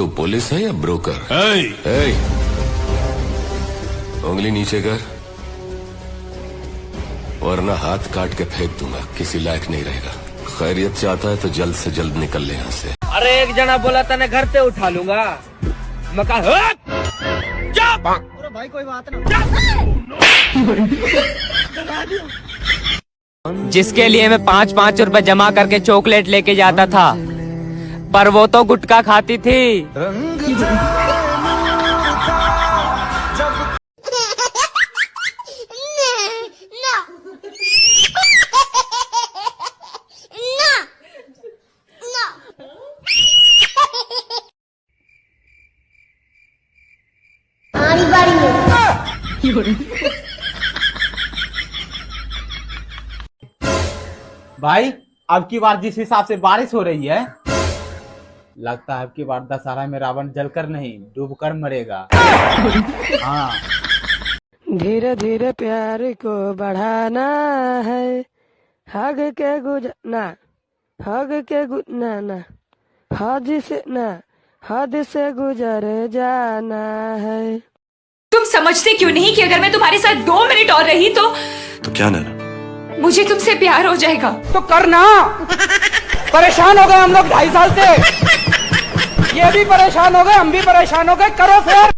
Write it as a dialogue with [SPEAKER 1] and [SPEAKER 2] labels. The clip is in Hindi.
[SPEAKER 1] तू पुलिस है या ब्रोकर? उंगली नीचे कर, वरना हाथ काट के फेंक दूंगा, किसी लायक नहीं रहेगा। खैरियत चाहता है तो जल्द से जल्द निकल ले यहाँ से।
[SPEAKER 2] अरे एक जना बोला था ना घर पे उठा लूंगा, मैं कहा
[SPEAKER 3] भाई कोई बात ना।
[SPEAKER 2] जिसके लिए मैं 5-5 रुपए जमा करके चॉकलेट लेके जाता था, पर वो तो गुटखा खाती थी।
[SPEAKER 3] भाई अब की बार जिस हिसाब से बारिश हो रही है, लगता है अब की बार दशहरा में रावण जलकर नहीं डूबकर मरेगा। हाँ,
[SPEAKER 4] धीरे धीरे प्यार को बढ़ाना है, हग के गुजरना, हग के गुजरना, हद से गुजर जाना है।
[SPEAKER 5] तुम समझते क्यों नहीं कि अगर मैं तुम्हारे साथ 2 मिनट और रही तो
[SPEAKER 6] क्या नैना,
[SPEAKER 5] मुझे तुमसे प्यार हो जाएगा।
[SPEAKER 2] तो करना। परेशान हो गए हम लोग 2.5 साल से, ये भी परेशान हो गए, हम भी परेशान हो गए, करो फिर।